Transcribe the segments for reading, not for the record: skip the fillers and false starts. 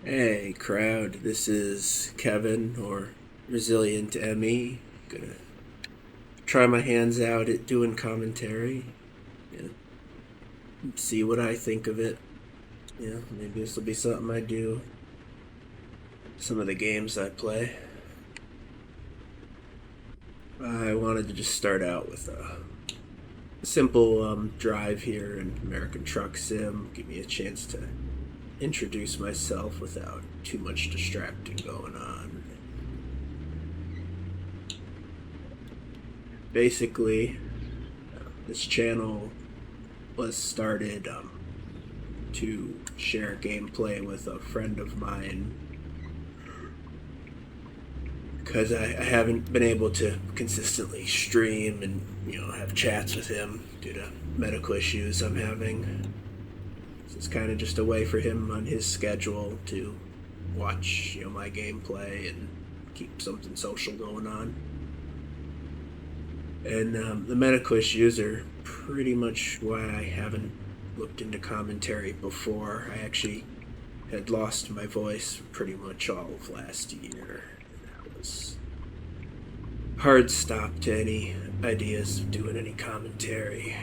Hey, crowd, this is Kevin, or Resilient Emmy. Gonna try my hands out at doing commentary. Yeah, see what I think of it. Yeah, maybe this will be something I do. Some of the games I play. I wanted to just start out with a simple drive here in American Truck Sim. Give me a chance to introduce myself without too much distracting going on. Basically, this channel was started to share gameplay with a friend of mine because I haven't been able to consistently stream and have chats with him due to medical issues I'm having. So it's kind of just a way for him on his schedule to watch my gameplay and keep something social going on. And the medical issues are pretty much why I haven't looked into commentary before. I actually had lost my voice pretty much all of last year. That was a hard stop to any ideas of doing any commentary,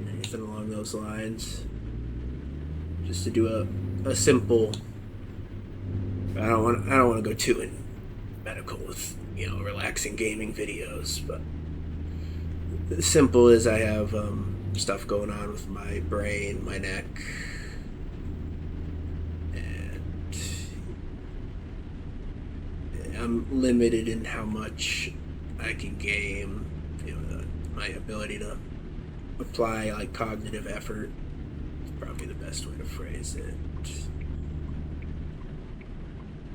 anything along those lines. Just to do a simple. I don't want to go too in medical with relaxing gaming videos, but the simple is I have stuff going on with my brain, my neck, and I'm limited in how much I can game. My ability to apply like cognitive effort is probably the best way to phrase it.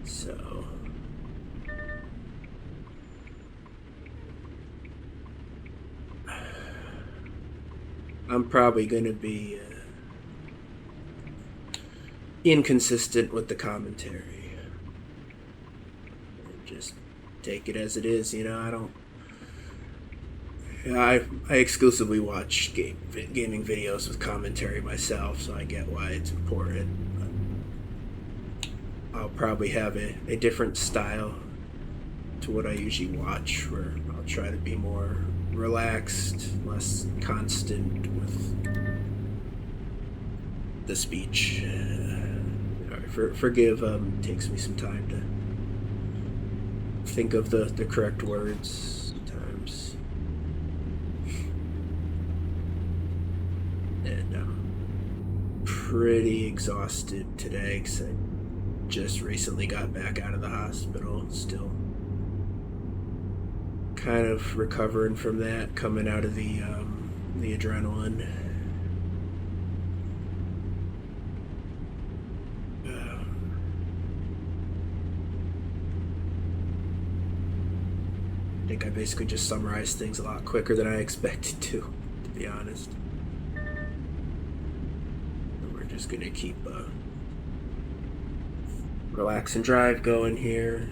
So. I'm probably going to be inconsistent with the commentary. Just take it as it is. I don't. I exclusively watch gaming videos with commentary myself, so I get why it's important. I'll probably have a different style to what I usually watch, where I'll try to be more relaxed, less constant with the speech. Forgive, takes me some time to think of the correct words sometimes. And I'm pretty exhausted today because I just recently got back out of the hospital. Still kind of recovering from that, coming out of the adrenaline. I think I basically just summarized things a lot quicker than I expected to be honest. And we're just gonna keep relax and drive going here.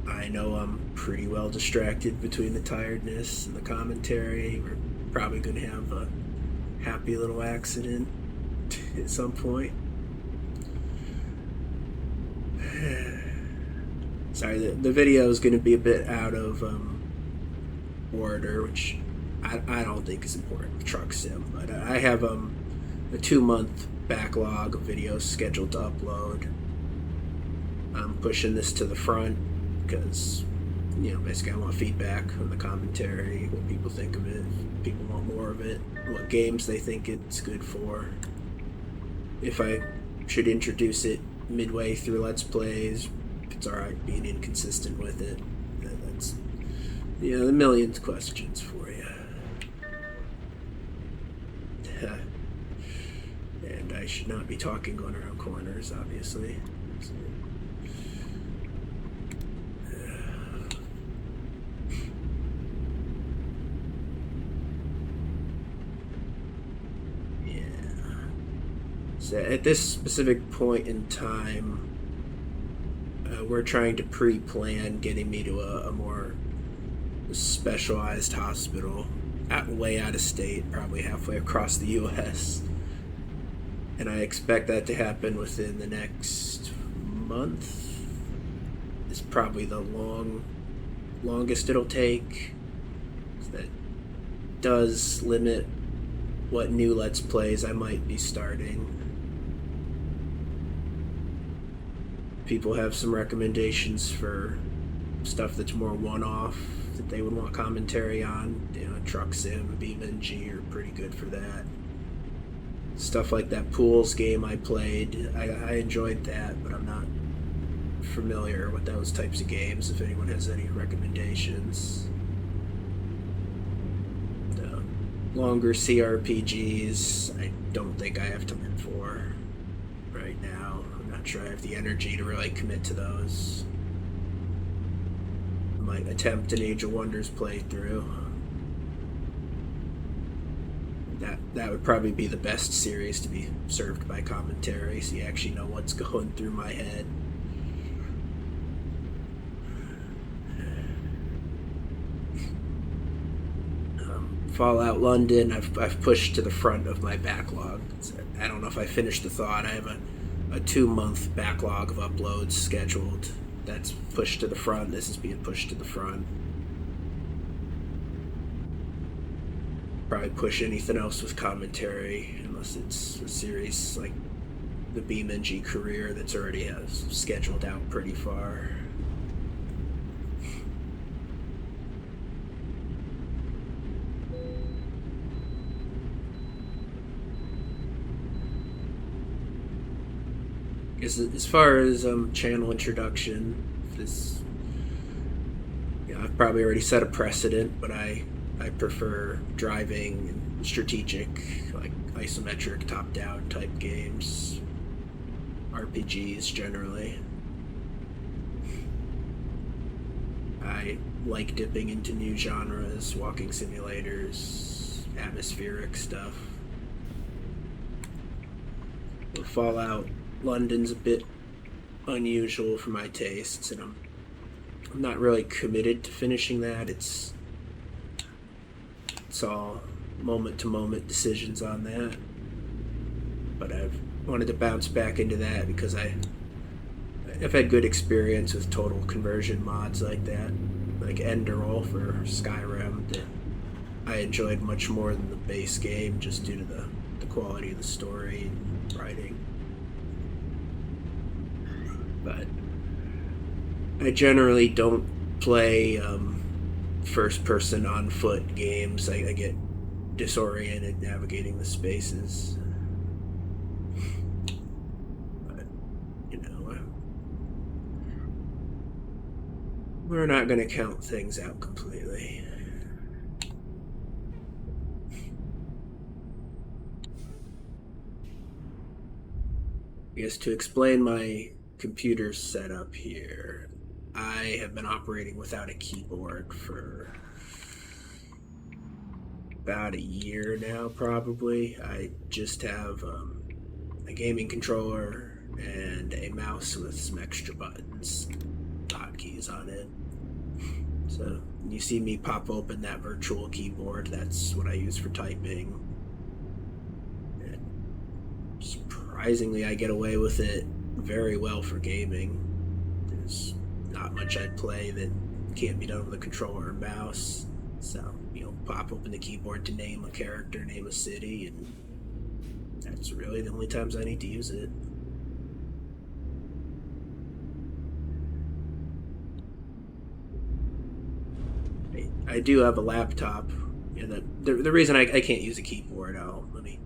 I know I'm pretty well distracted between the tiredness and the commentary. We're probably going to have a happy little accident at some point. Sorry, the video is going to be a bit out of order, which I don't think is important with Truck Sim, but I have a 2-month backlog of videos scheduled to upload. I'm pushing this to the front because basically I want feedback on the commentary, what people think of it, if people want more of it, what games they think it's good for, if I should introduce it midway through Let's Plays, if it's alright being inconsistent with it. That's the millions questions for you. And I should not be talking going around corners, obviously. So at this specific point in time, we're trying to pre-plan getting me to a more specialized hospital, way out of state, probably halfway across the U.S. and I expect that to happen within the next month. Is probably the longest it'll take. That does limit what new Let's Plays I might be starting. People have some recommendations for stuff that's more one-off that they would want commentary on. You know, Truck Sim, BeamNG are pretty good for that. Stuff like that Pools game I played, I enjoyed that, but I'm not familiar with those types of games. If anyone has any recommendations. The longer CRPGs, I don't think I have time for right now. I'm not sure I have the energy to really commit to those. I might attempt an Age of Wonders playthrough. That would probably be the best series to be served by commentary, so you actually know what's going through my head. Fallout London, I've pushed to the front of my backlog. I don't know if I finished the thought. I have a 2-month backlog of uploads scheduled. That's pushed to the front. This is being pushed to the front. Probably push anything else with commentary, unless it's a series like the BeamNG Career that's already scheduled out pretty far. As far as channel introduction, this, I've probably already set a precedent, but I prefer driving and strategic, like isometric top-down type games, RPGs generally. I like dipping into new genres, walking simulators, atmospheric stuff. With Fallout London's a bit unusual for my tastes, and I'm not really committed to finishing that. It's all moment-to-moment decisions on that. But I've wanted to bounce back into that because I've had good experience with total conversion mods like that, like Enderroll for Skyrim, that I enjoyed much more than the base game, just due to the quality of the story and writing. But I generally don't play first-person on-foot games. I get disoriented navigating the spaces. But, we're not going to count things out completely. I guess to explain my computer setup here, I have been operating without a keyboard for about a year now, probably. I just have a gaming controller and a mouse with some extra buttons, hotkeys on it. So when you see me pop open that virtual keyboard, that's what I use for typing. And surprisingly, I get away with it very well for gaming. There's not much I'd play that can't be done with a controller or mouse. So, pop open the keyboard to name a character, name a city, and that's really the only times I need to use it. I do have a laptop. The reason I can't use a keyboard, let me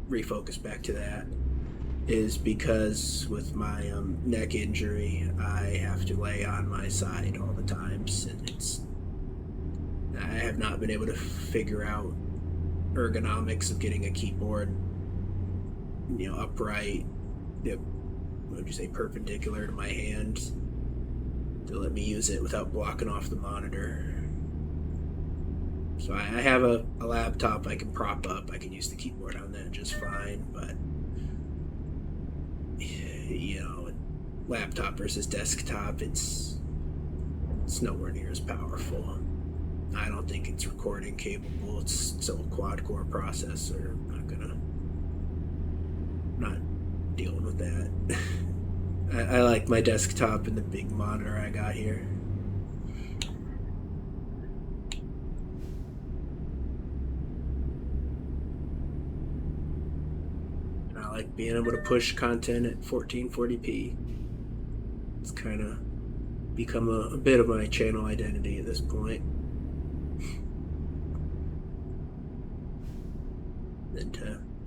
refocus back to that, is because with my neck injury, I have to lay on my side all the times, and I have not been able to figure out ergonomics of getting a keyboard, upright, what would you say, perpendicular to my hand, to let me use it without blocking off the monitor. So I have a laptop I can prop up. I can use the keyboard on that just fine, but laptop versus desktop, it's nowhere near as powerful. I don't think it's recording capable. It's still a quad-core processor. I'm that. I like my desktop and the big monitor I got here. And I like being able to push content at 1440p. It's kind of become a bit of my channel identity at this point. And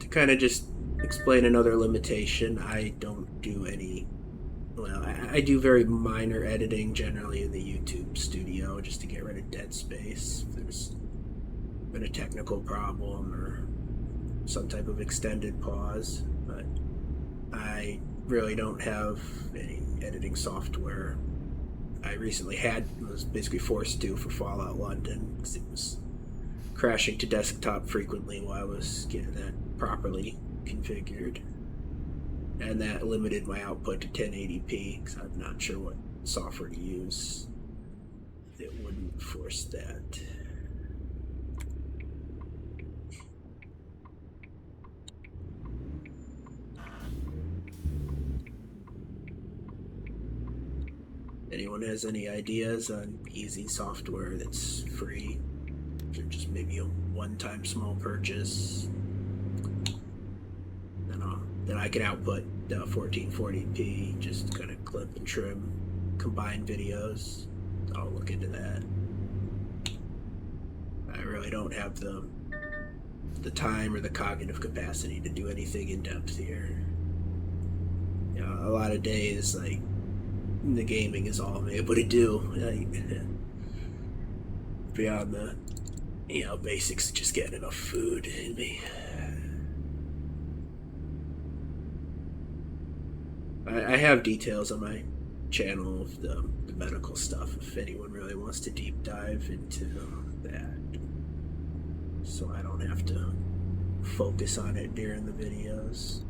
to kind of just explain another limitation, I don't do any, well, I do very minor editing generally in the YouTube studio just to get rid of dead space. If there's been a technical problem or some type of extended pause, but I really don't have any editing software. I recently was basically forced to for Fallout London because it was crashing to desktop frequently while I was getting that properly configured, and that limited my output to 1080p because I'm not sure what software to use that wouldn't force that. Anyone has any ideas on easy software that's free, or just maybe a one-time small purchase? Then I can output 1440p, just kind of clip and trim combined videos. I'll look into that. I really don't have the time or the cognitive capacity to do anything in depth here. You know, a lot of days, like, the gaming is all I'm able to do. Like, beyond the, basics of just getting enough food in me. I have details on my channel of the medical stuff if anyone really wants to deep dive into that, so I don't have to focus on it during the videos.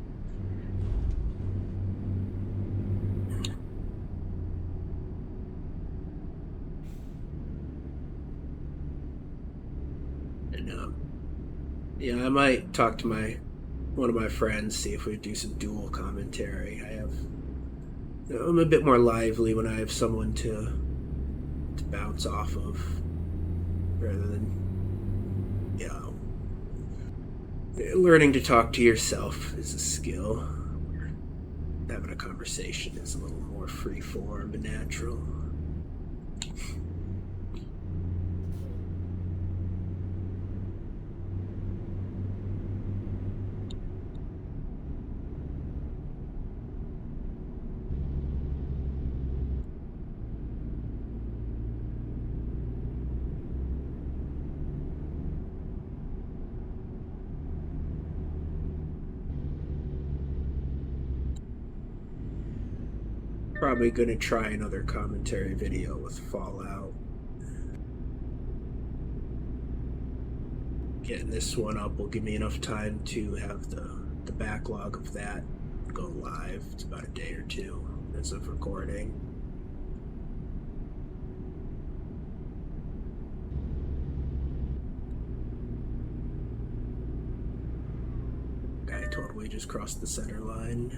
And yeah, I might talk to one of my friends, see if we do some dual commentary. I'm a bit more lively when I have someone to bounce off of, rather than, learning to talk to yourself is a skill. Having a conversation is a little more free form and natural. Probably gonna try another commentary video with Fallout. Getting this one up will give me enough time to have the backlog of that go live. It's about a day or two as of recording. I totally just crossed the center line.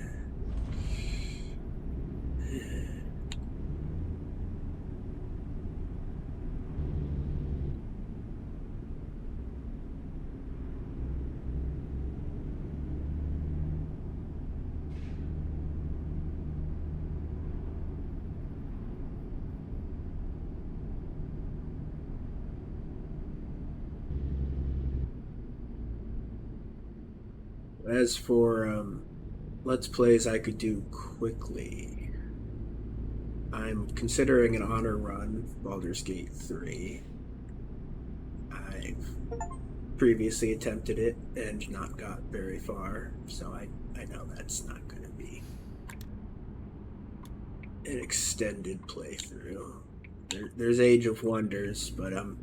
As for Let's Plays I could do quickly, I'm considering an honor run, Baldur's Gate 3. I've previously attempted it and not got very far, so I know that's not going to be an extended playthrough. There's Age of Wonders, but I'm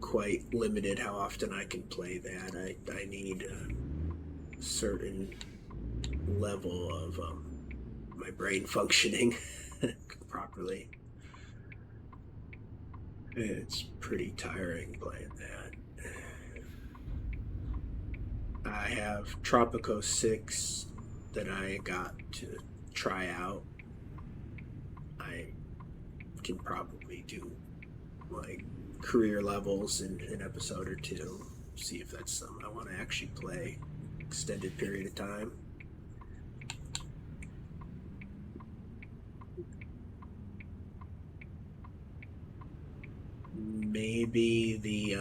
quite limited how often I can play that. I need a certain level of my brain functioning properly. It's pretty tiring playing that. I have Tropico 6 that I got to try out. I can probably do like career levels in an episode or two, see if that's something I want to actually play extended period of time. Maybe the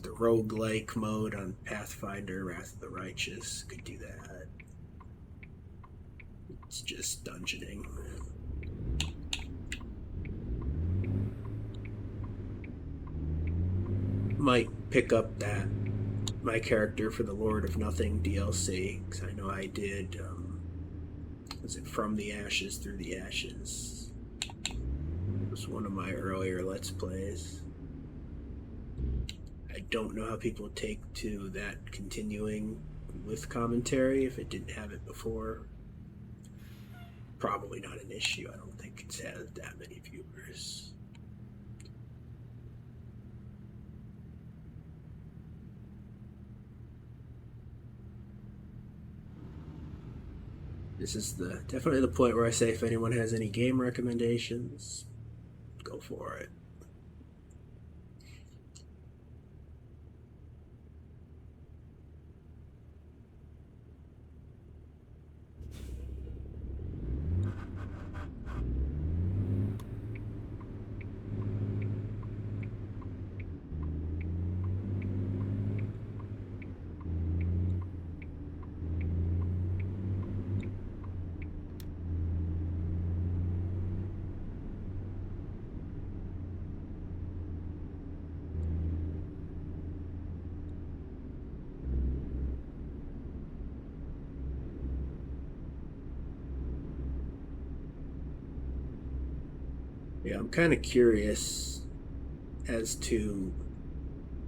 roguelike mode on Pathfinder Wrath of the Righteous could do that. It's just dungeoning. Might pick up that my character for the Lord of Nothing DLC, because I know I did was it From the Ashes Through the Ashes? It was one of my earlier Let's Plays. I don't know how people take to that continuing with commentary if it didn't have it before. Probably not an issue. I don't think it's had that many viewers. This is definitely the point where I say if anyone has any game recommendations, go for it. Yeah, I'm kind of curious as to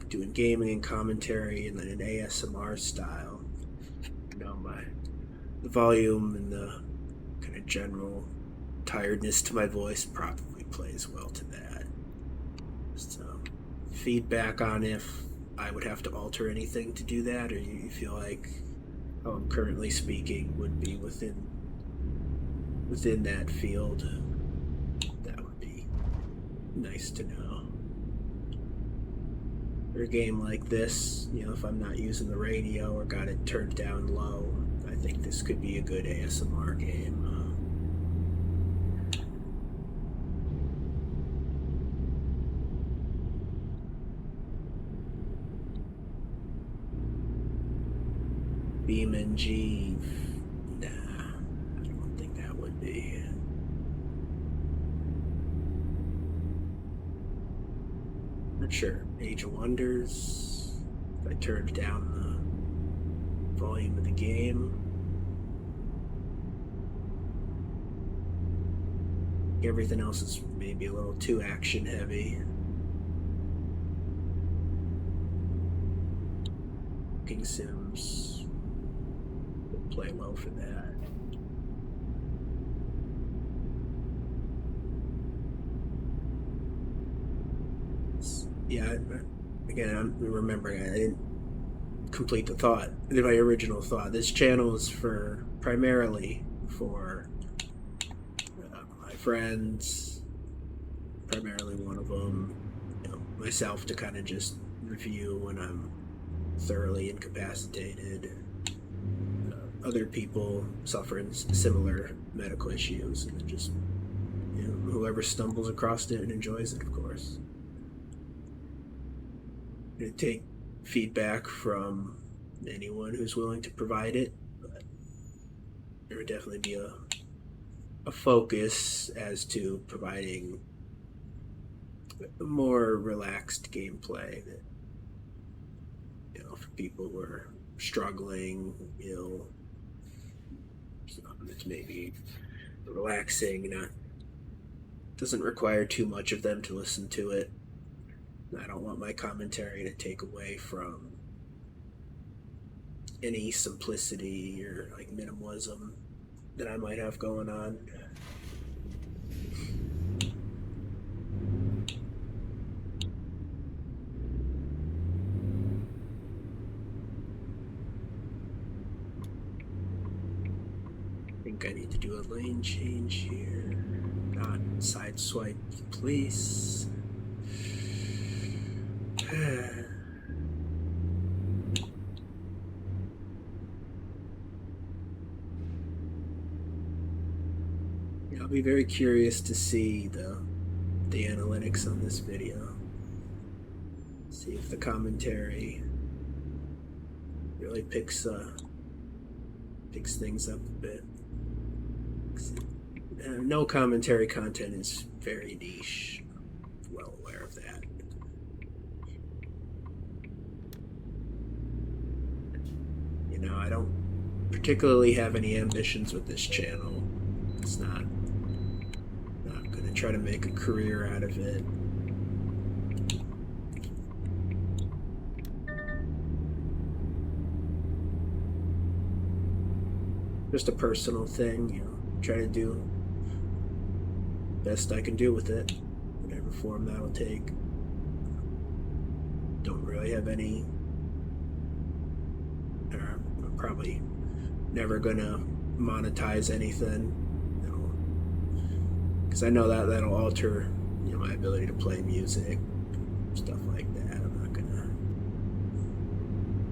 doing gaming and commentary in an ASMR style. The volume and the kind of general tiredness to my voice probably plays well to that. So, feedback on if I would have to alter anything to do that, or you feel like how I'm currently speaking would be within that field. That would be nice to know. For a game like this, if I'm not using the radio or got it turned down low, I think this could be a good ASMR game. BeamNG, nah, I don't think that would be. Not sure. Age of Wonders, if I turned down the volume of the game. Everything else is maybe a little too action heavy. King Sims would play well for that. Yeah, again, I'm remembering I didn't complete the thought, my original thought. This channel is primarily for my friends, primarily one of them, myself to kind of just review when I'm thoroughly incapacitated. Other people suffering similar medical issues, and just whoever stumbles across it and enjoys it, of course. To take feedback from anyone who's willing to provide it, but there would definitely be a focus as to providing a more relaxed gameplay that for people who are struggling, ill, it's maybe relaxing, doesn't require too much of them to listen to it. I don't want my commentary to take away from any simplicity or like minimalism that I might have going on. think I need to do a lane change here. Not sideswipe the police. I'll be very curious to see the analytics on this video. See if the commentary really picks things up a bit. No commentary content is very niche. I'm well aware of that. You know, I don't particularly have any ambitions with this channel. It's not gonna try to make a career out of it. Just a personal thing, you know. Try to do the best I can do with it, whatever form that'll take. Don't really have any. I'm probably never gonna monetize anything, because I know that'll alter, you know, my ability to play music, stuff like that. I'm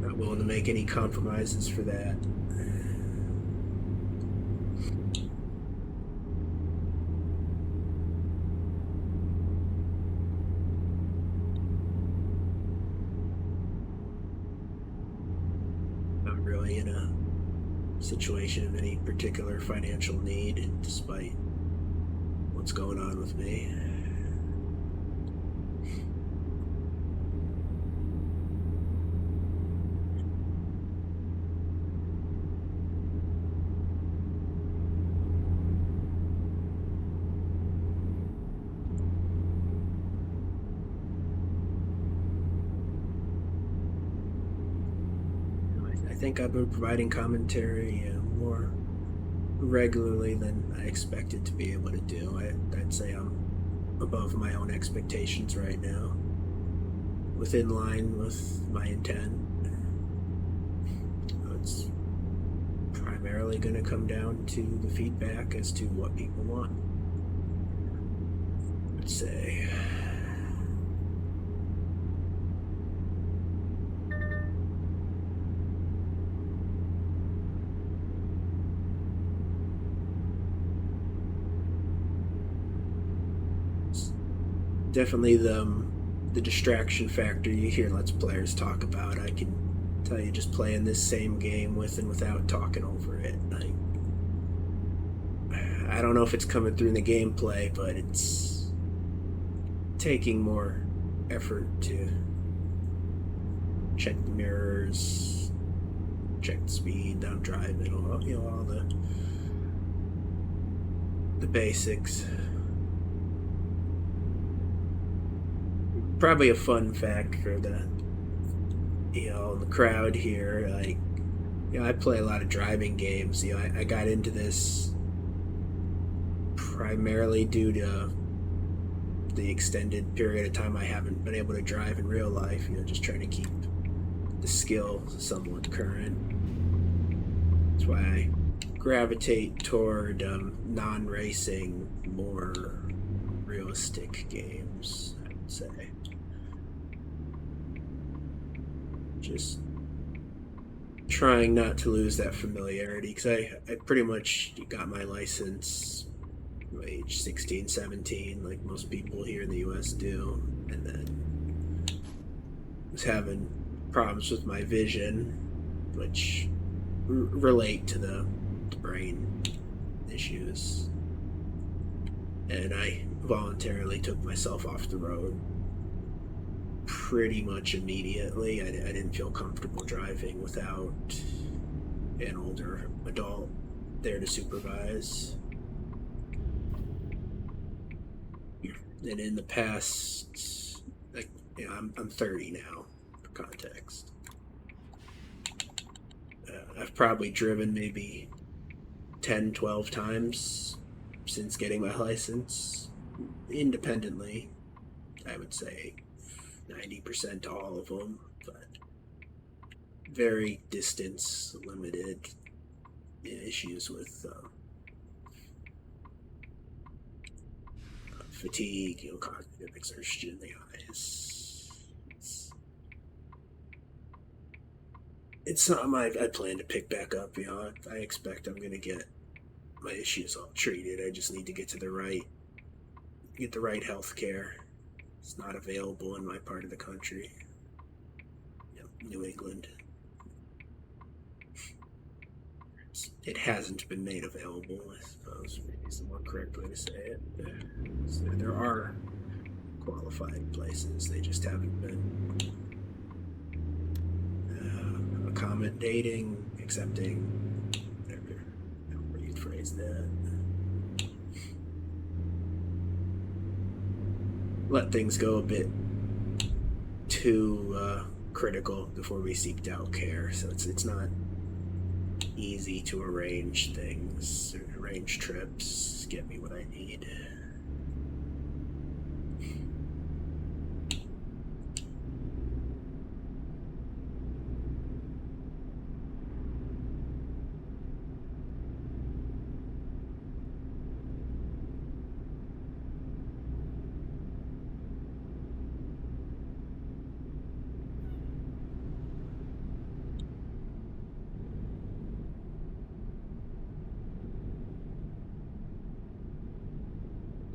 not willing to make any compromises for that. Not really in a situation of any particular financial need, despite what's going on with me. I think I've been providing commentary more regularly than I expected to be able to do. I'd say I'm above my own expectations right now, within line with my intent. It's primarily going to come down to the feedback as to what people want. I'd say definitely the distraction factor you hear Let's Players talk about. I can tell you, just playing this same game with and without talking over it, I don't know if it's coming through in the gameplay, but it's taking more effort to check the mirrors, check the speed, I'm driving, all, you know, all the basics. Probably a fun fact for the crowd here. Like, you know, I play a lot of driving games. You know, I got into this primarily due to the extended period of time I haven't been able to drive in real life. You know, just trying to keep the skill somewhat current. That's why I gravitate toward non-racing, more realistic games, I would say. Just trying not to lose that familiarity, because I pretty much got my license at age 16, 17, like most people here in the US do, and then was having problems with my vision, which relate to the brain issues, and I voluntarily took myself off the road pretty much immediately. I didn't feel comfortable driving without an older adult there to supervise. And in the past, like, you know, I'm 30 now, for context. I've probably driven maybe 10, 12 times since getting my license, independently. I would say 90% to all of them, but very distance limited issues with fatigue, cognitive exertion in the eyes. It's something I plan to pick back up. I expect I'm going to get my issues all treated. I just need to get the right health care. It's not available in my part of the country. New England. It hasn't been made available, I suppose, maybe is the more correct way to say it. So there are qualified places, they just haven't been accommodating, accepting, whatever you'd phrase that. Let things go a bit too critical before we seeked out care, so it's not easy to arrange things, arrange trips, get me what I need.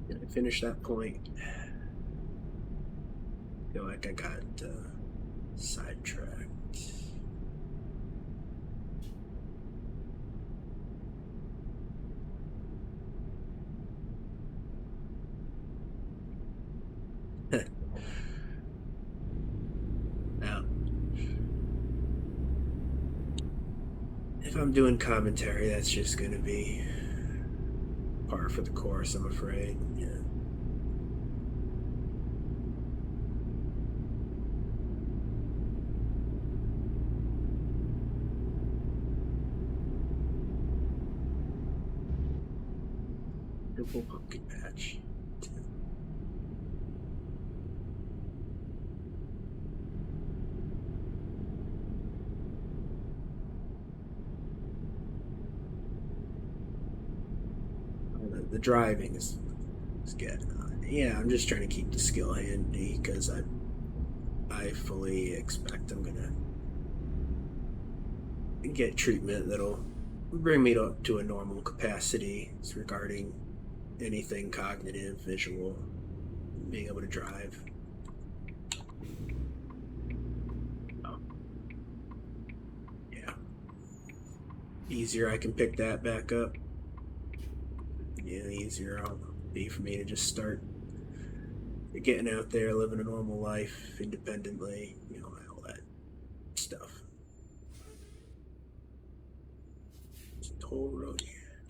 Did I finish that point? I feel like I got sidetracked. Now, if I'm doing commentary, that's just going to be par for the course, I'm afraid. Yeah. Purple pumpkin patch. The driving is getting on. Yeah, I'm just trying to keep the skill handy because I fully expect I'm gonna get treatment that'll bring me to a normal capacity regarding anything cognitive, visual, being able to drive. Oh. Yeah. Easier I can pick that back up. Yeah, easier it'll be for me to just start getting out there, living a normal life independently, all that stuff. It's a toll road here.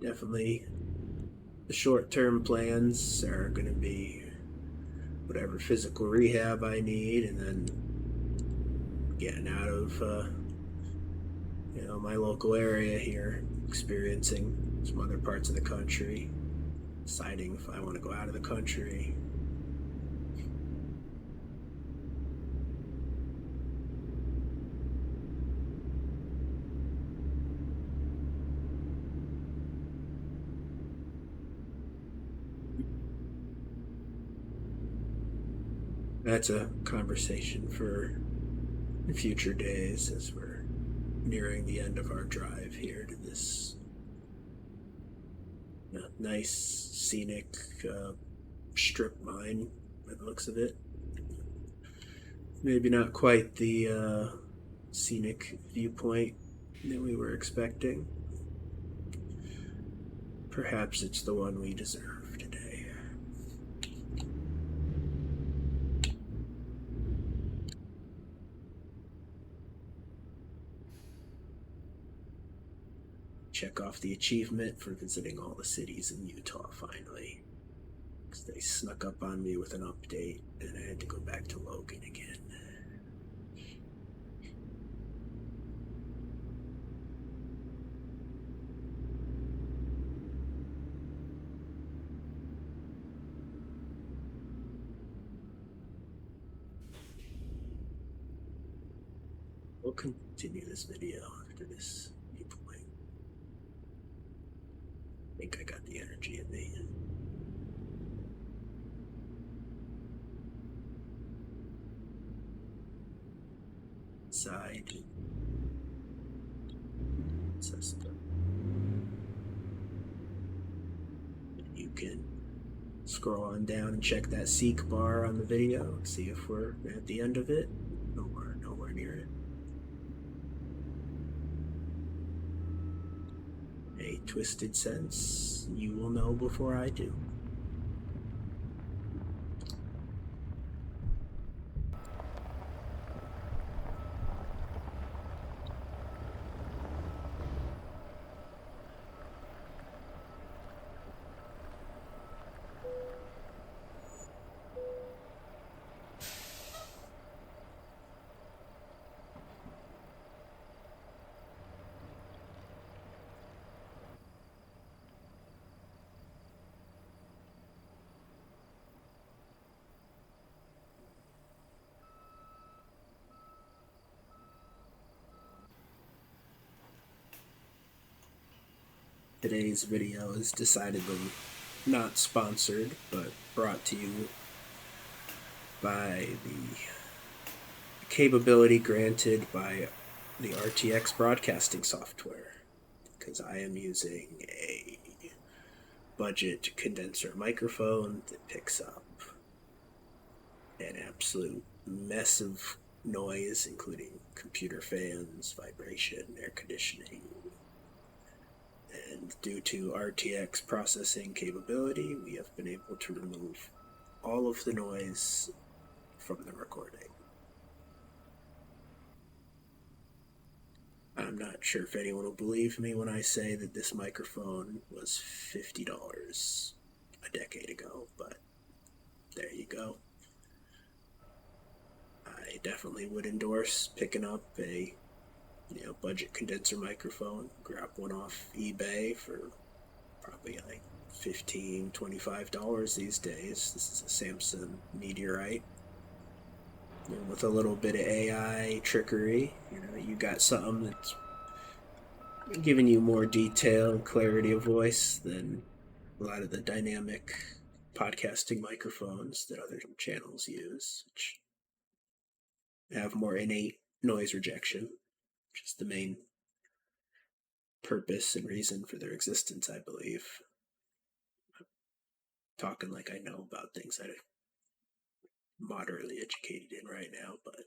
Definitely the short-term plans are going to be whatever physical rehab I need, and then getting out of my local area here, experiencing some other parts of the country, deciding if I want to go out of the country. That's a conversation for future days as we're nearing the end of our drive here to this nice scenic strip mine by the looks of it. Maybe not quite the scenic viewpoint that we were expecting. Perhaps it's the one we deserve today. Check off the achievement for visiting all the cities in Utah finally. Because they snuck up on me with an update and I had to go back to Logan again. We'll continue this video after this viewpoint. think I got the energy in me. Side system. You can scroll on down and check that seek bar on the video, see if we're at the end of it. Nowhere near it. A twisted sense, you will know before I do. Today's video is decidedly not sponsored, but brought to you by the capability granted by the RTX broadcasting software, because I am using a budget condenser microphone that picks up an absolute mess of noise, including computer fans, vibration, air conditioning. And due to RTX processing capability, we have been able to remove all of the noise from the recording. I'm not sure if anyone will believe me when I say that this microphone was $50 a decade ago, but there you go. I definitely would endorse picking up a budget condenser microphone. Grab one off eBay for probably like $15, $25 these days. This is a Samsung Meteorite. And with a little bit of AI trickery, you got something that's giving you more detail and clarity of voice than a lot of the dynamic podcasting microphones that other channels use, which have more innate noise rejection, which is the main purpose and reason for their existence, I believe. I'm talking like I know about things that I'm moderately educated in right now, but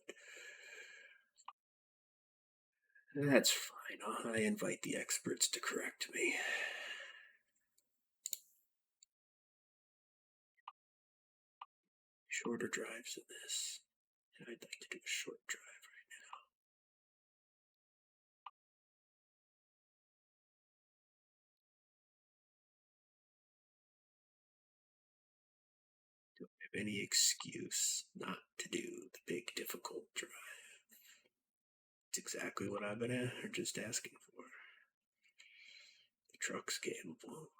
that's fine. I invite the experts to correct me. Shorter drives than this. And I'd like to do a short drive right now. Don't have any excuse not to do the big difficult drive. It's exactly what I've been just asking for. The truck's capable.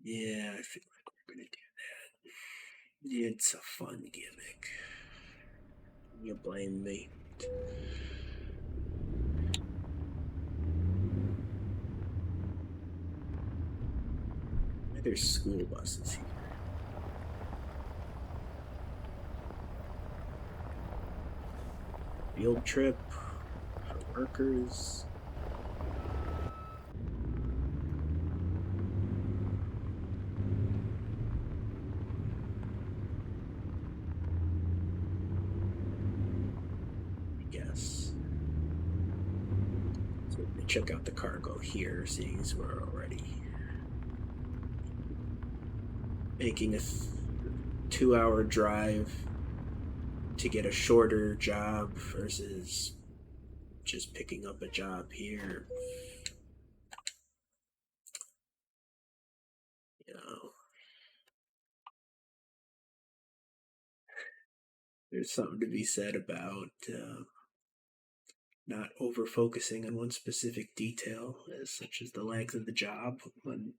Yeah, I feel like we're gonna do that. It's a fun gimmick. You blame me. There's school buses here. Field trip for workers. Yes. So we check out the cargo here, seeing as we're already making a 2-hour drive to get a shorter job versus just picking up a job here. You know, there's something to be said about not over focusing on one specific detail, such as the length of the job. When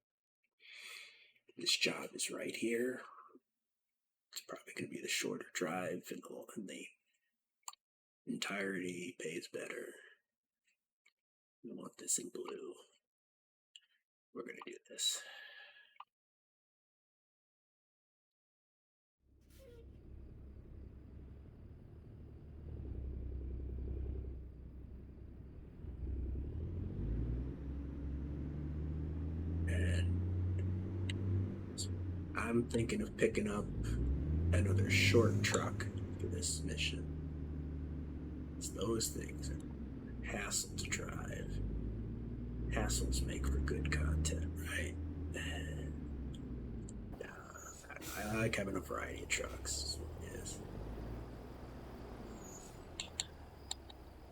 this job is right here, it's probably going to be the shorter drive, and the entirety pays better. We want this in blue. We're going to do this. And I'm thinking of picking up another short truck for this mission. It's those things are hassle to drive. Hassles make for good content, right? I like having a variety of trucks. Yes.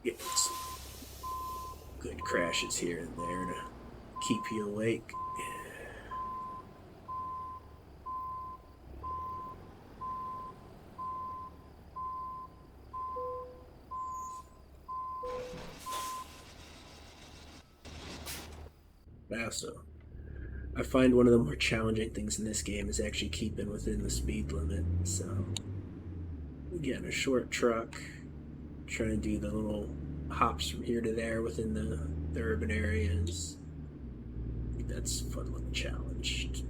Getting some good crashes here and there to keep you awake. Also, I find one of the more challenging things in this game is actually keeping within the speed limit. So, again, a short truck, trying to do the little hops from here to there within the urban areas. I think that's a fun little challenge.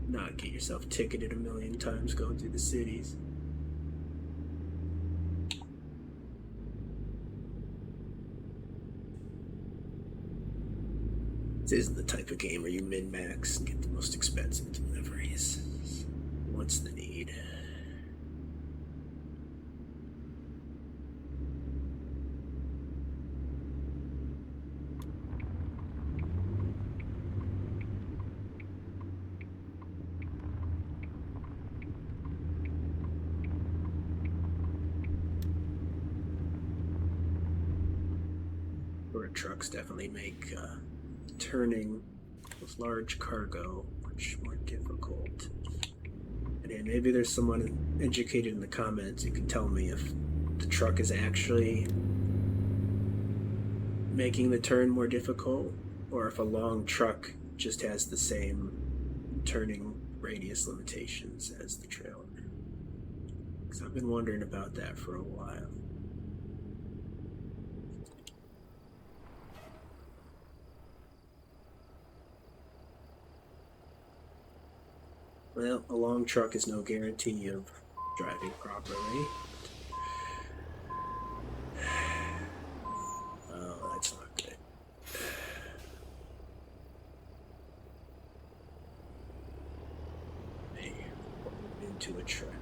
Not get yourself ticketed a million times going through the cities. This isn't the type of game where you min-max and get the most expensive deliveries. What's the need? Short trucks definitely make turning with large cargo much more difficult. And maybe there's someone educated in the comments who can tell me if the truck is actually making the turn more difficult, or if a long truck just has the same turning radius limitations as the trailer. Because I've been wondering about that for a while. Well, a long truck is no guarantee of driving properly. Oh, that's not good. Hey, into a trap.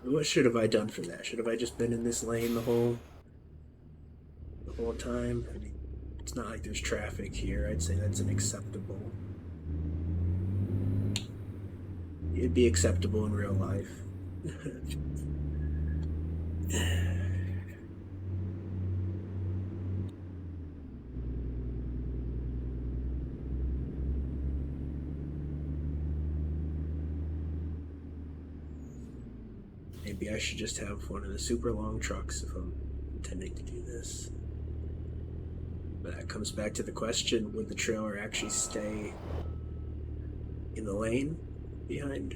What should have I done for that? Should have I just been in this lane the whole time? I mean, it's not like there's traffic here. I'd say that's an acceptable. It'd be acceptable in real life. Maybe I should just have one of the super long trucks if I'm intending to do this. But that comes back to the question, would the trailer actually stay in the lane behind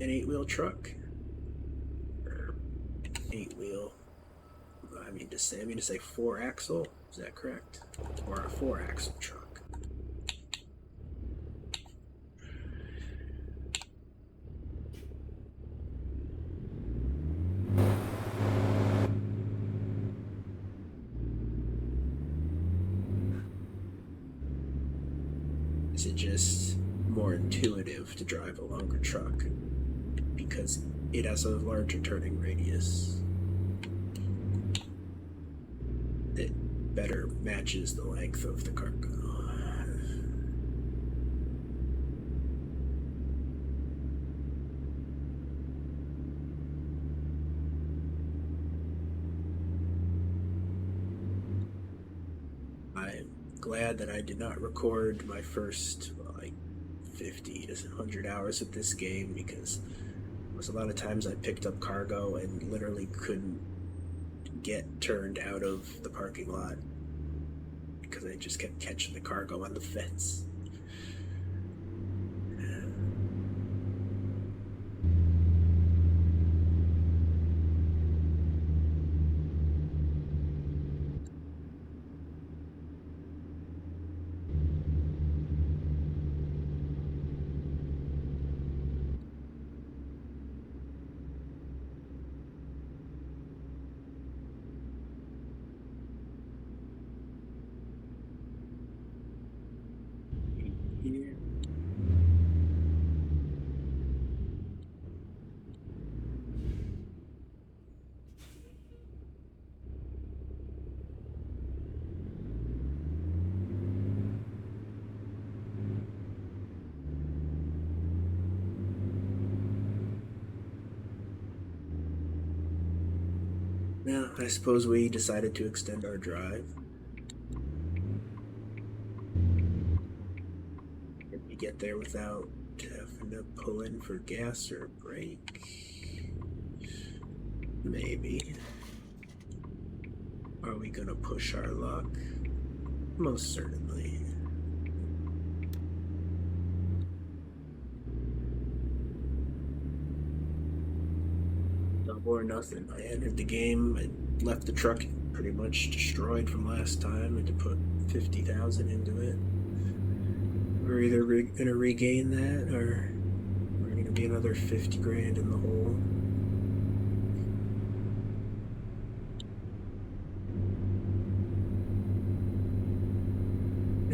an 8-wheel truck? Or 8-wheel, I mean to say 4-axle, is that correct? Or a 4-axle truck? Is it just more intuitive to drive a longer truck because it has a larger turning radius that better matches the length of the cargo? I'm glad that I did not record my first like 50 to 100 hours of this game, because there was a lot of times I picked up cargo and literally couldn't get turned out of the parking lot because I just kept catching the cargo on the fence. Yeah. Now, I suppose we decided to extend our drive. If we get there without having to pull in for gas or a break, maybe. Are we gonna push our luck? Most certainly. Double or nothing. I entered the game and left the truck pretty much destroyed from last time, and to put 50,000 into it. We're either gonna regain that, or we're gonna be another 50 grand in the hole.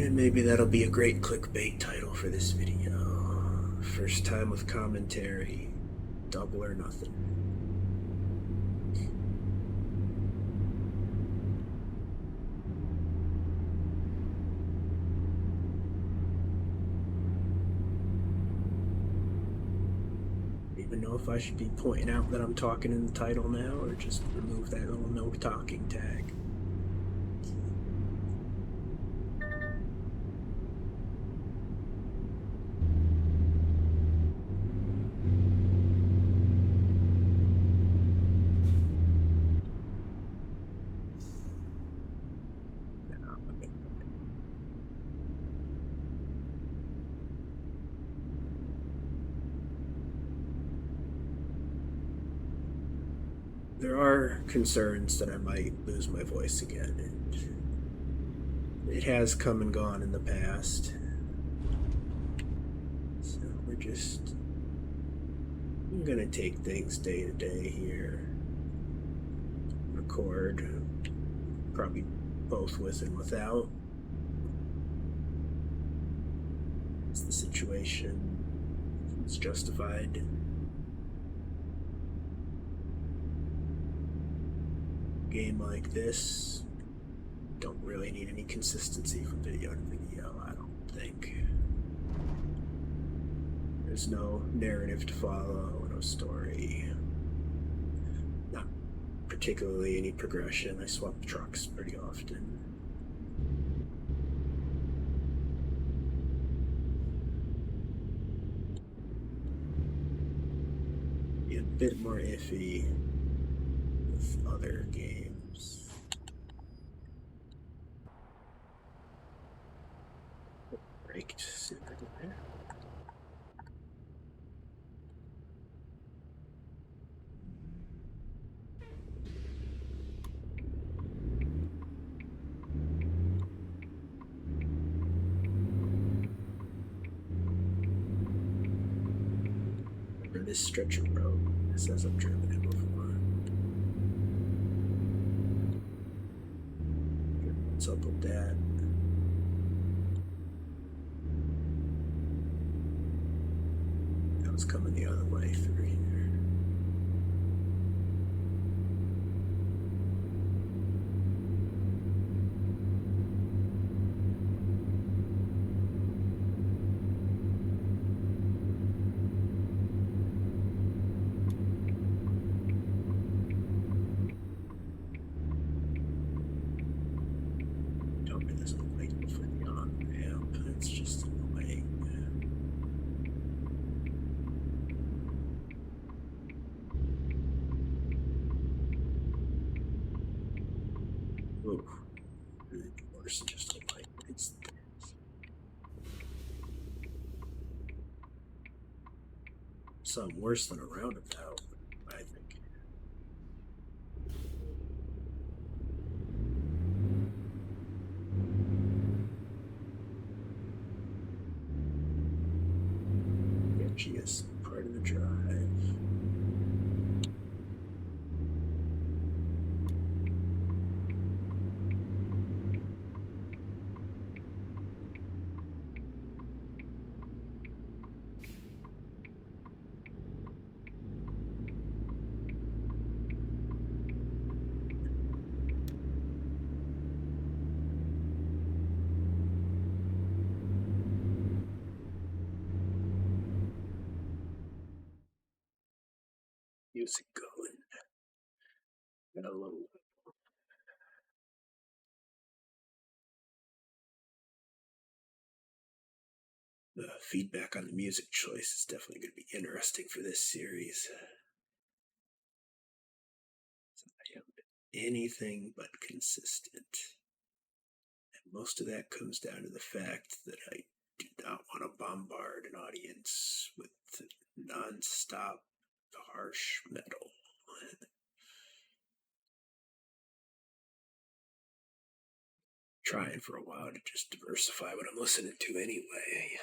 And maybe that'll be a great clickbait title for this video. First time with commentary, double or nothing. Even know if I should be pointing out that I'm talking in the title now, or just remove that little no talking tag. There are concerns that I might lose my voice again, and it has come and gone in the past. So I'm gonna take things day to day here. Record, probably both with and without. It's the situation. It's justified. Game like this, don't really need any consistency from video to video, I don't think. There's no narrative to follow, no story. Not particularly any progression. I swap trucks pretty often. Be a bit more iffy with other games. Braked super there. This stretch of road. It says I've driven it before. What's up with that? That was coming the other way through here. Tell me there's a light before. worse than just a light. It's something worse than a roundabout, I think. Sketchy is part of the drive. Music going. Got a little feedback on the music choice is definitely going to be interesting for this series. I am anything but consistent. And most of that comes down to the fact that I do not want to bombard an audience with non-stop harsh metal. Trying for a while to just diversify what I'm listening to anyway.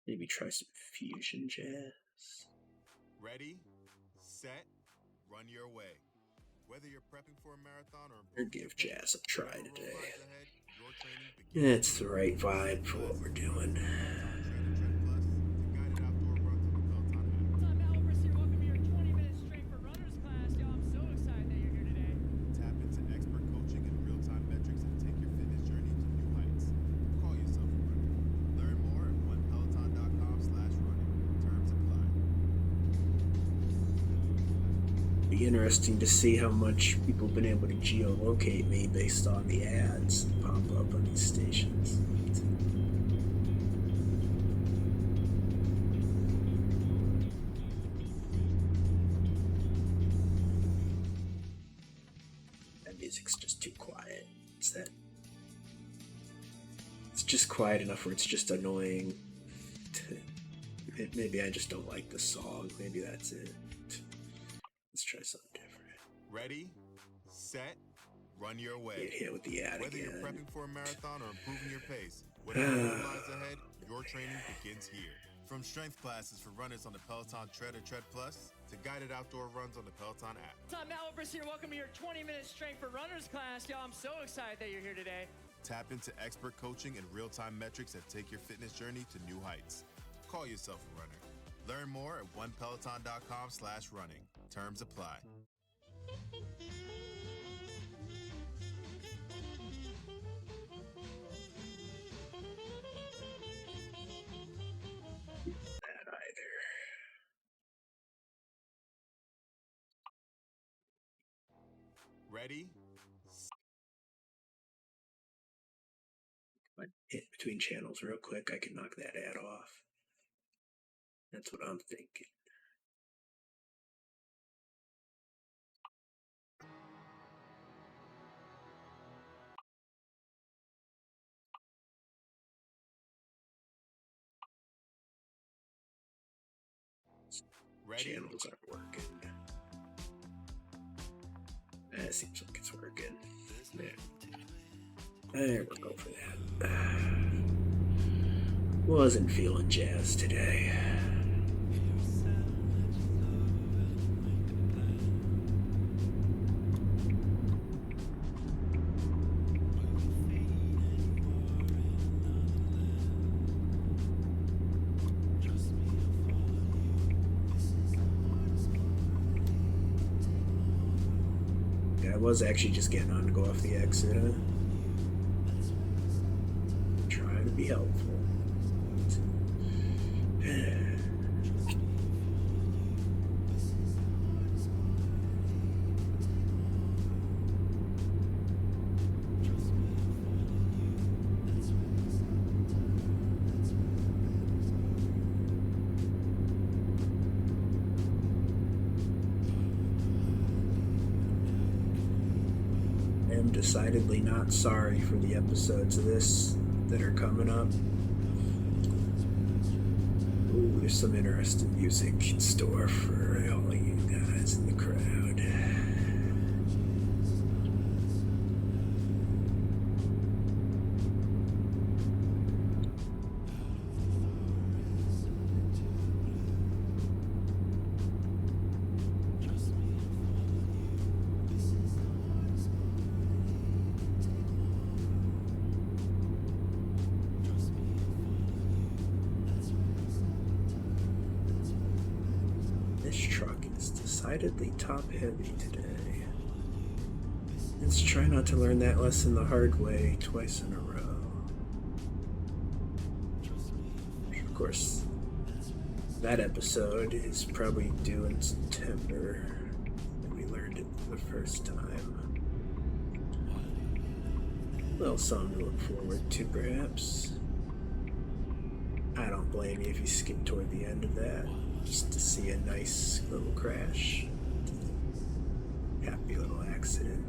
Maybe try some fusion jazz. Ready, set, run your way. Whether you're prepping for a marathon or give jazz a try today. ahead, your training begins. It's the right vibe for what we're doing. Tap into expert coaching and real-time metrics and take your fitness journey to new heights. Call yourself a runner. Learn more at onepeloton.com/running. Terms apply. Be interesting to see how much people have been able to geolocate me based on the ads that pop up on these stations. That music's just too quiet. It's just quiet enough where it's just annoying. Maybe I just don't like the song. Maybe that's it. Let's try something different. Ready, set, run your way. Get hit with the ad Whether again. you're prepping for a marathon or improving your pace, whatever lies ahead, your training begins here. From strength classes for runners on the Peloton Tread or Tread Plus to guided outdoor runs on the Peloton app. Tom Malibris here. Welcome to your 20-minute Strength for Runners class. Y'all, I'm so excited that you're here today. Tap into expert coaching and real-time metrics that take your fitness journey to new heights. Call yourself a runner. Learn more at onepeloton.com/running. Terms apply. That either. Ready? But hit between channels real quick, I can knock that ad off. That's what I'm thinking. Ready? Channels aren't working. That seems like it's working. There we go for that. Wasn't feeling jazz today. I was actually just getting on to go off the exit. Trying to be helpful. I'm decidedly not sorry for the episodes of this that are coming up. Ooh, there's some interesting music in store for all you guys in the crowd. This truck is decidedly top-heavy today. Let's try not to learn that lesson the hard way twice in a row. Of course, that episode is probably due in September, when we learned it for the first time. A little something to look forward to, perhaps. I don't blame you if you skip toward the end of that, just to see a nice little crash. Happy little accident.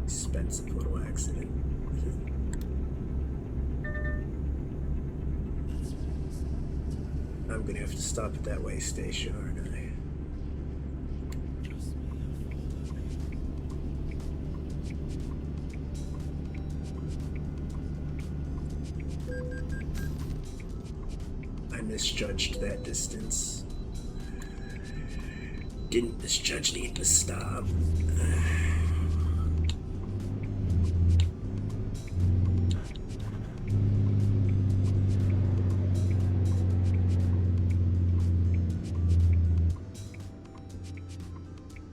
Expensive little accident. I'm gonna have to stop at that way station, aren't I? I misjudged that distance. Didn't this judge need to stop?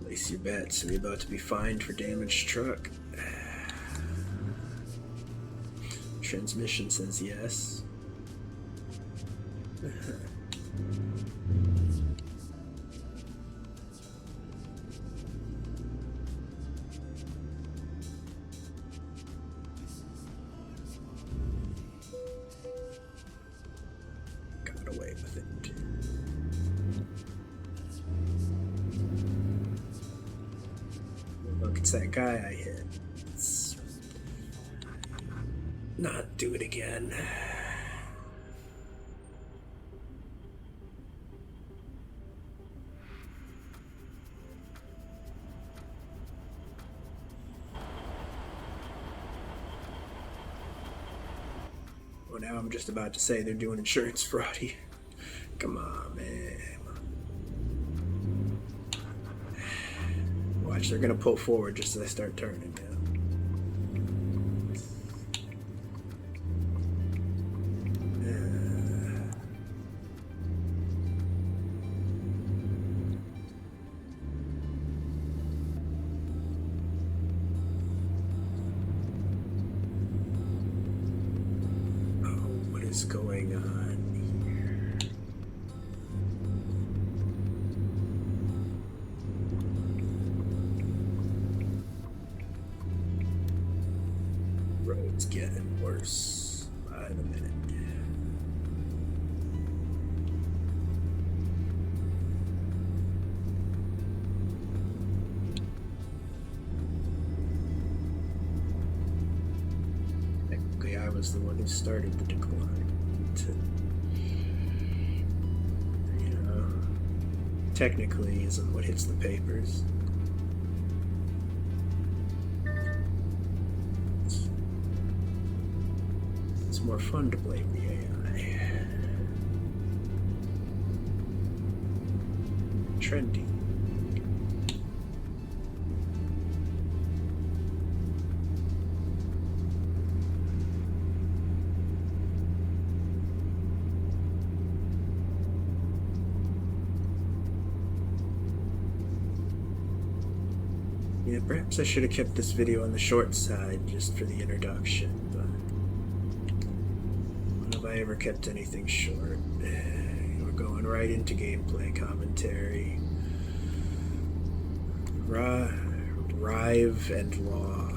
Place your bets. Are we about to be fined for damaged truck? Transmission says yes. Got away with it. Look, it's that guy I hit. Let's not do it again. Well, now I'm just about to say they're doing insurance fraud here. Come on, man. Watch, they're gonna pull forward just as I start turning now. What is going on here? Road's getting worse by the minute. Technically, I was the one who started the decline. You know, technically isn't what hits the papers. It's more fun to blame the AI. Trendy. Yeah, perhaps I should have kept this video on the short side just for the introduction, but when have I ever kept anything short? We're going right into gameplay commentary. Rive and Law.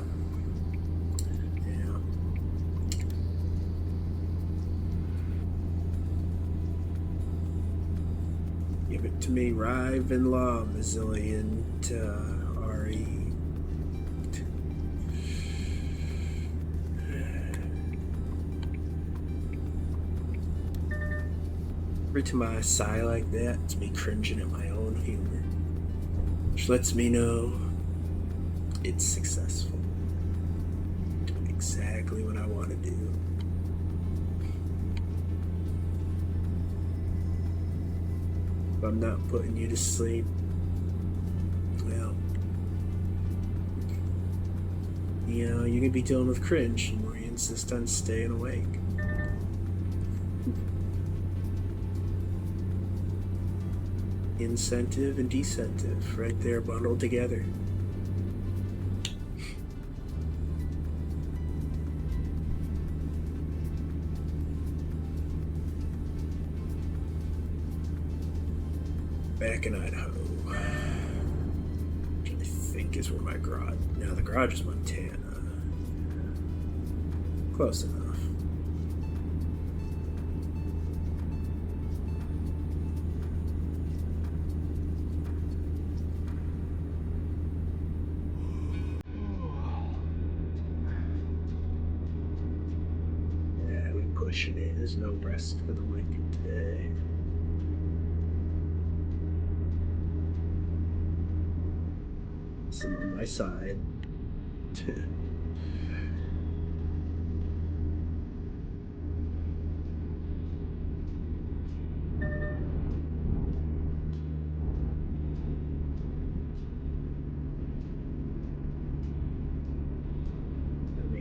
Yeah. Give it to me, Rive and Law, Resilient, RE. Every time I sigh like that, it's me cringing at my own humor, which lets me know it's successful. Doing exactly what I want to do. If I'm not putting you to sleep, well, you know, you're gonna be dealing with cringe the more you insist on staying awake. Incentive and decentive right there bundled together. Back in Idaho, which I think is where my garage. Now the garage is Montana. Close enough. Yeah, we pushing it. There's no rest for the wicked today. Some on my side.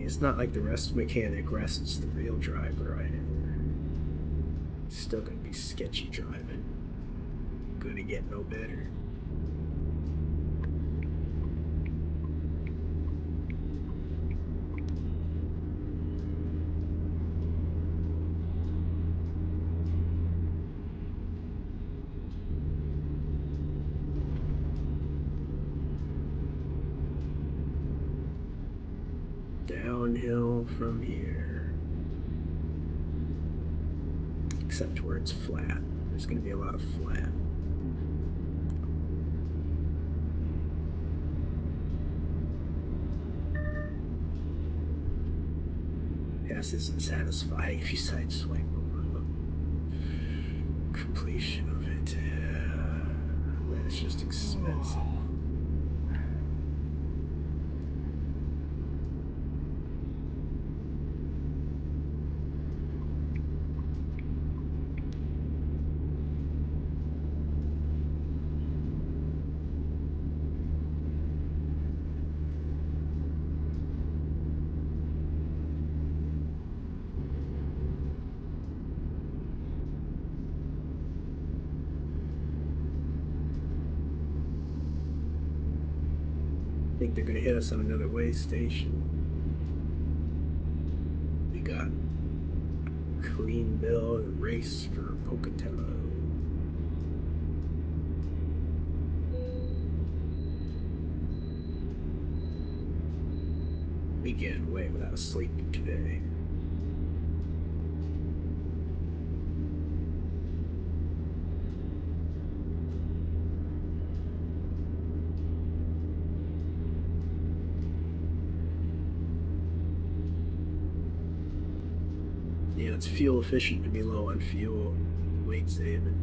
It's not like the rest mechanic rests the real driver either. Still gonna be sketchy driving. Gonna get no better. Downhill from here. Except where it's flat. There's gonna be a lot of flat. Pass isn't satisfying if you side swipe completion of it. Man, it's just expensive. I think they're gonna hit us on another way station. We got clean bill and race for Pocatello. We get away without sleeping today. Yeah, it's fuel efficient to be low on fuel, weight saving.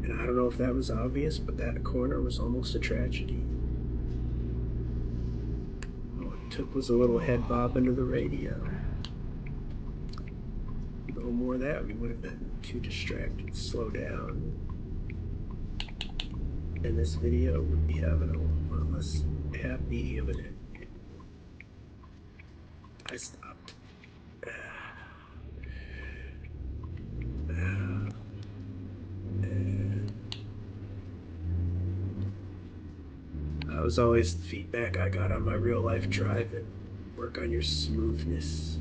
And I don't know if that was obvious, but that corner was almost a tragedy. All it took was a little head bob into the radio. A little more of that, we would have been too distracted to slow down. And this video would be having a lot less happy of an ending. I stopped. That was always the feedback I got on my real life driving. Work on your smoothness.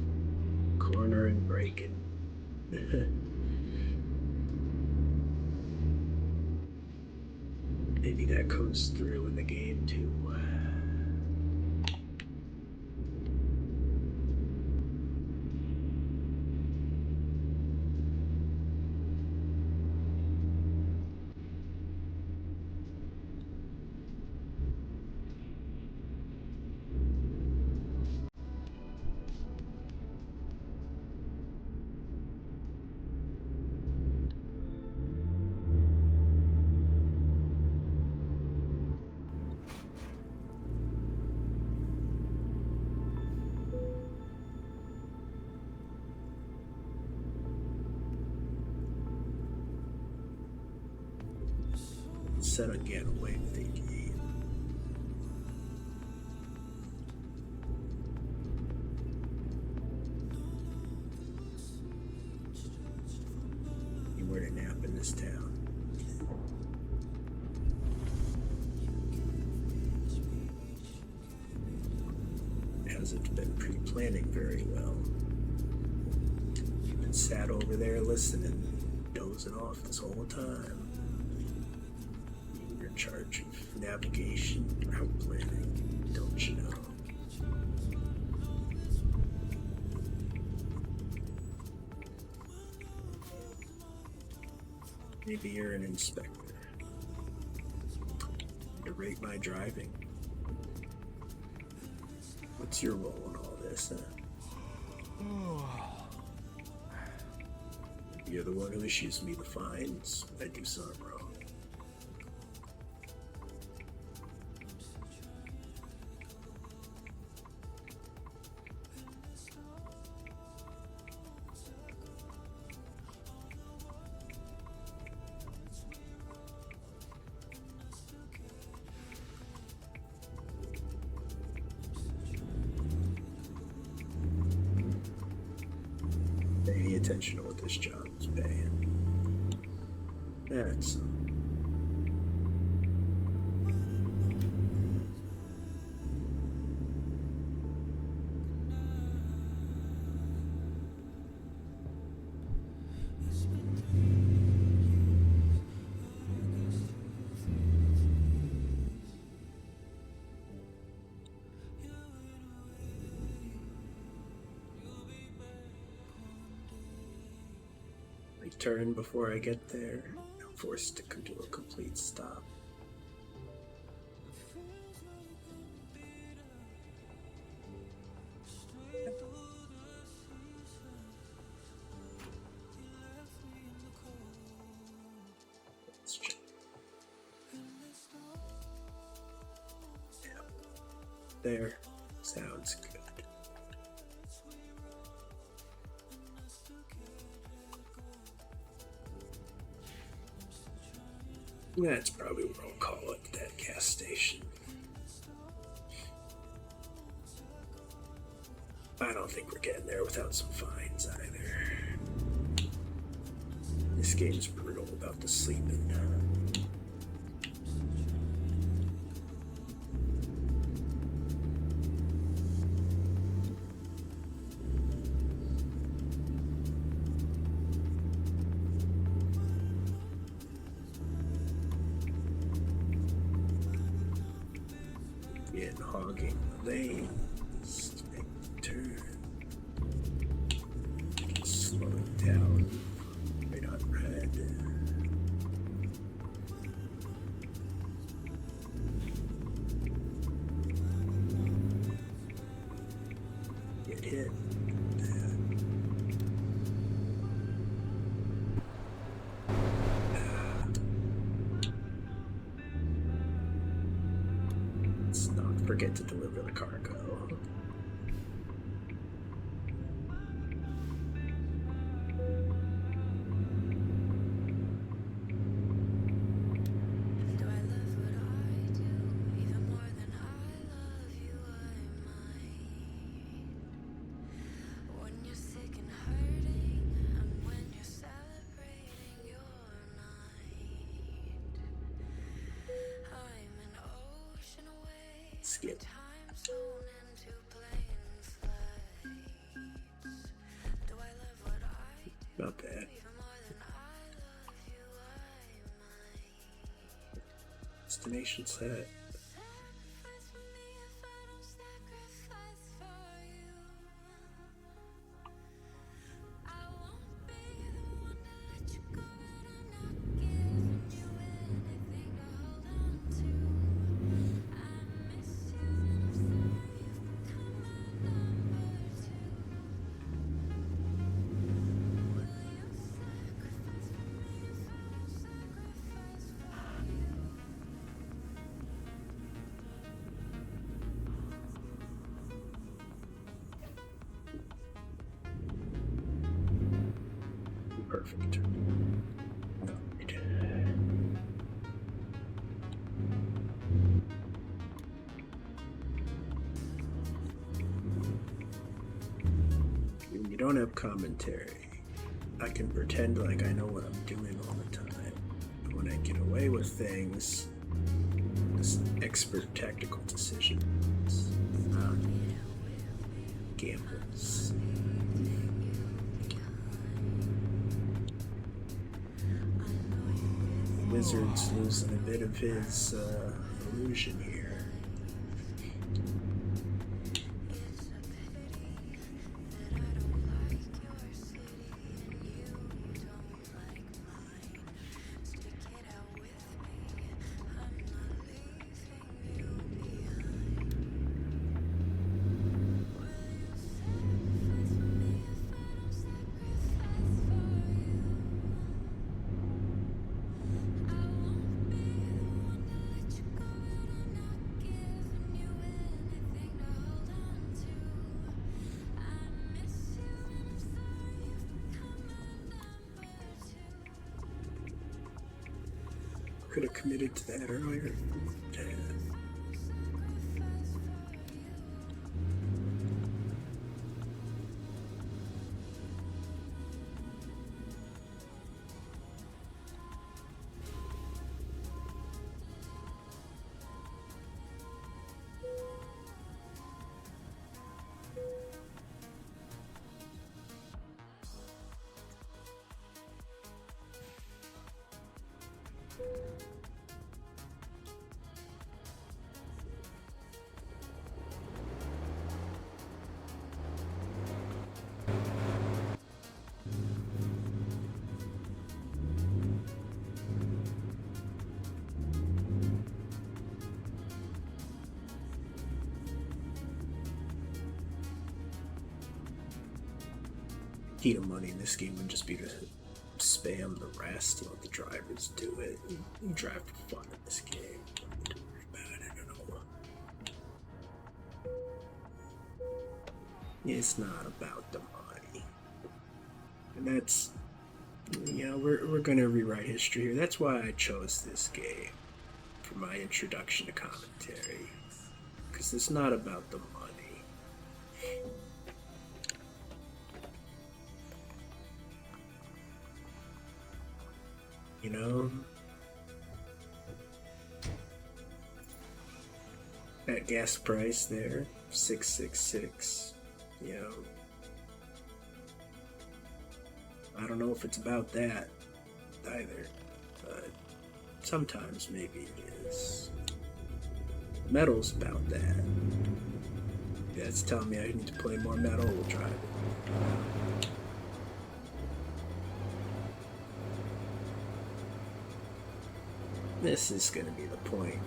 Corner and braking. Maybe that comes through in the game too. set on getaway with AG. You were to nap in this town. Hasn't been pre-planning very well. You've been sat over there listening, dozing off this whole time. You're in charge of navigation, route planning, don't you know? Maybe you're an inspector. You rate my driving. What's your role in all this, huh? You're the one who issues me the fines when I do something wrong. Pay any attention to what this job is paying. That's turn before I get there. I'm forced to come to a complete stop. Let's check. Yep. There. Sounds good. That's probably what I'll call it, that gas station. I don't think we're getting there without some fines either. This game's brutal about the sleeping. Hogging the lanes, make the turn, slow it down, right on red. Get hit. Forget to deliver the cargo. Skip. Not bad. Destination set. Perfect. don't have commentary, I can pretend like I know what I'm doing all the time. But when I get away with things, this expert tactical decisions, gambles. Wizard's losing a bit of his illusion here. Could have committed to that earlier. Key to money in this game would just be to spam the rest, let the drivers do it. You drive for fun in this game. Don't worry about it at all. It's not about the money. And that's, you know, we're gonna rewrite history here. That's why I chose this game for my introduction to commentary. Because it's not about the money. You know, that gas price there, 666, you know, I don't know if it's about that either, but sometimes maybe it is. Metal's about that. Yeah, it's telling me I need to play more metal, we'll try it. This is going to be the point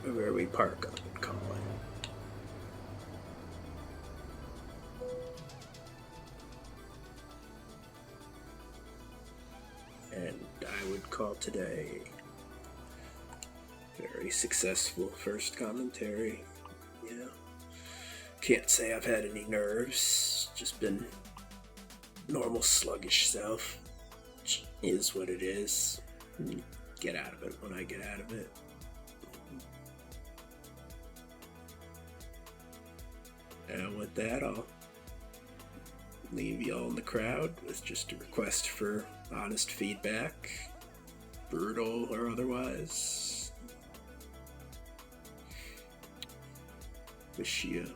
where we park up and call it. And I would call today very successful first commentary. Yeah. Can't say I've had any nerves, just been normal sluggish self. Which is what it is. Get out of it when I get out of it. And with that, I'll leave y'all in the crowd with just a request for honest feedback, brutal or otherwise. Wish you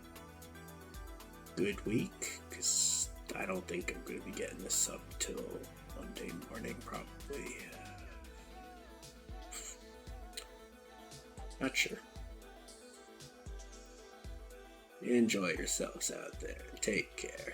a good week, because I don't think I'm going to be getting this up till Monday morning, probably. Not sure. Enjoy yourselves out there. Take care.